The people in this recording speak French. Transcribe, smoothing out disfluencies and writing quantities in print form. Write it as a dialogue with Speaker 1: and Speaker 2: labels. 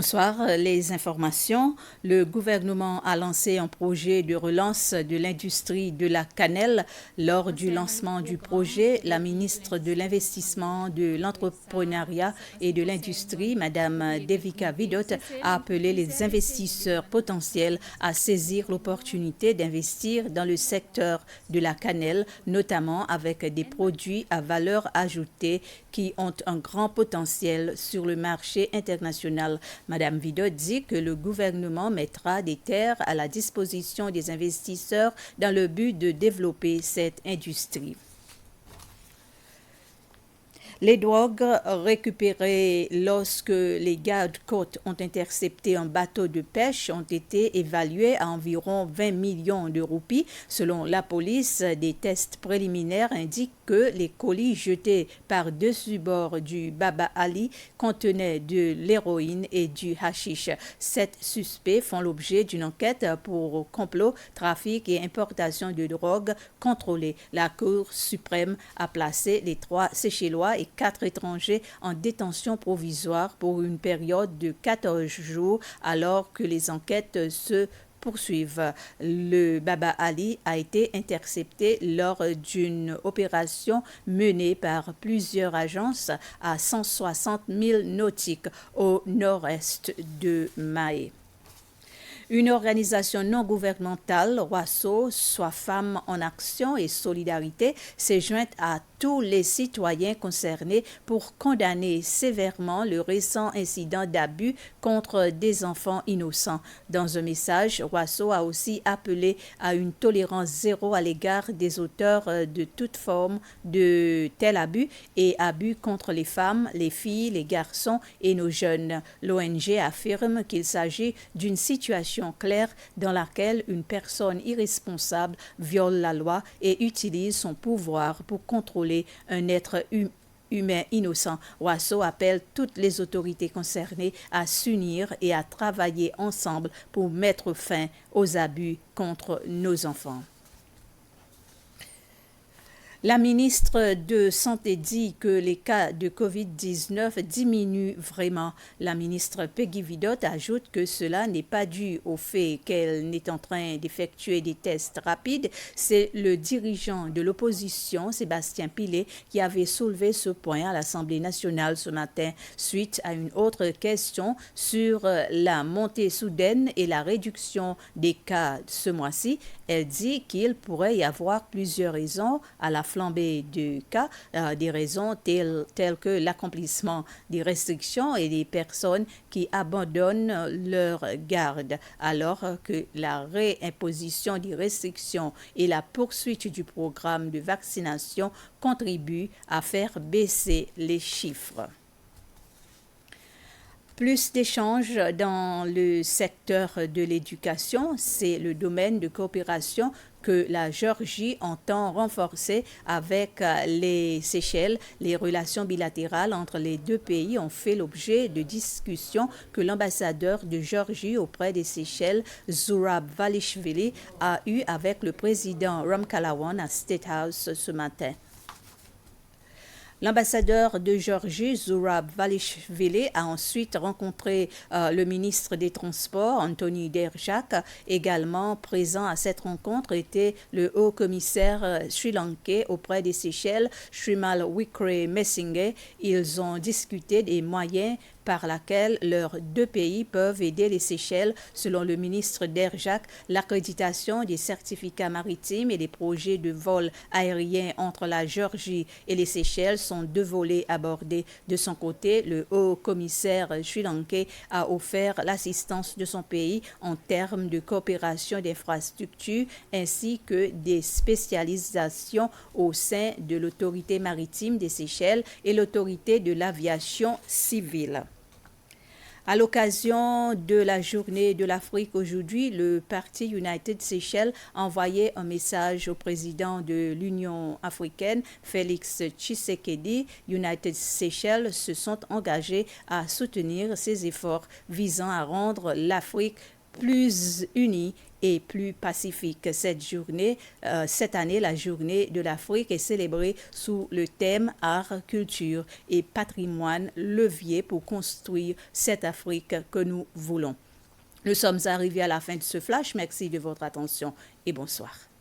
Speaker 1: Bonsoir. Les informations. Le gouvernement a lancé un projet de relance de l'industrie de la cannelle. Lors du lancement du projet, la ministre de l'Investissement, de l'Entrepreneuriat et de l'Industrie, Mme Devika Vidot, a appelé les investisseurs potentiels à saisir l'opportunité d'investir dans le secteur de la cannelle, notamment avec des produits à valeur ajoutée qui ont un grand potentiel sur le marché international. Madame Vidot dit que le gouvernement mettra des terres à la disposition des investisseurs dans le but de développer cette industrie. Les drogues récupérées lorsque les gardes-côtes ont intercepté un bateau de pêche ont été évaluées à environ 20 millions de roupies. Selon la police, des tests préliminaires indiquent que les colis jetés par-dessus bord du Baba Ali contenaient de l'héroïne et du hashish. 7 suspects font l'objet d'une enquête pour complot, trafic et importation de drogue contrôlée. La Cour suprême a placé les 3 Seychellois et 4 étrangers en détention provisoire pour une période de 14 jours alors que les enquêtes se poursuivent. Le Baba Ali a été intercepté lors d'une opération menée par plusieurs agences à 160 milles nautiques au nord-est de Mahé. Une organisation non gouvernementale, WASO, soit Femmes en Action et Solidarité, s'est jointe à tous les citoyens concernés pour condamner sévèrement le récent incident d'abus contre des enfants innocents. Dans un message, WASO a aussi appelé à une tolérance zéro à l'égard des auteurs de toute forme de tels abus et abus contre les femmes, les filles, les garçons et nos jeunes. L'ONG affirme qu'il s'agit d'une situation claire dans laquelle une personne irresponsable viole la loi et utilise son pouvoir pour contrôler un être humain innocent. WASO appelle toutes les autorités concernées à s'unir et à travailler ensemble pour mettre fin aux abus contre nos enfants. La ministre de Santé dit que les cas de COVID-19 diminuent vraiment. La ministre Peggy Vidot ajoute que cela n'est pas dû au fait qu'elle n'est en train d'effectuer des tests rapides. C'est le dirigeant de l'opposition, Sébastien Pillet, qui avait soulevé ce point à l'Assemblée nationale ce matin suite à une autre question sur la montée soudaine et la réduction des cas ce mois-ci. Elle dit qu'il pourrait y avoir plusieurs raisons à la flambée de cas, des raisons telles que l'accomplissement des restrictions et des personnes qui abandonnent leur garde, alors que la réimposition des restrictions et la poursuite du programme de vaccination contribuent à faire baisser les chiffres. Plus d'échanges dans le secteur de l'éducation, c'est le domaine de coopération que la Géorgie entend renforcer avec les Seychelles. Les relations bilatérales entre les deux pays ont fait l'objet de discussions que l'ambassadeur de Géorgie auprès des Seychelles, Zurab Valishvili, a eues avec le président Ramkalawan à State House ce matin. L'ambassadeur de Géorgie, Zurab Valishvili, a ensuite rencontré le ministre des Transports, Anthony Derjak. Également présent à cette rencontre était le haut-commissaire sri-lankais auprès des Seychelles, Shrimal Wickremesinghe. Ils ont discuté des moyens par laquelle leurs deux pays peuvent aider les Seychelles. Selon le ministre Derjak, l'accréditation des certificats maritimes et des projets de vol aérien entre la Géorgie et les Seychelles sont deux volets abordés. De son côté, le haut-commissaire sri-lankais a offert l'assistance de son pays en termes de coopération d'infrastructures ainsi que des spécialisations au sein de l'autorité maritime des Seychelles et l'autorité de l'aviation civile. À l'occasion de la journée de l'Afrique aujourd'hui, le parti United Seychelles a envoyé un message au président de l'Union africaine, Félix Tshisekedi. United Seychelles se sont engagés à soutenir ses efforts visant à rendre l'Afrique plus unie et plus pacifique. Cette année, la journée de l'Afrique est célébrée sous le thème art, culture et patrimoine, levier pour construire cette Afrique que nous voulons. Nous sommes arrivés à la fin de ce flash. Merci de votre attention et bonsoir.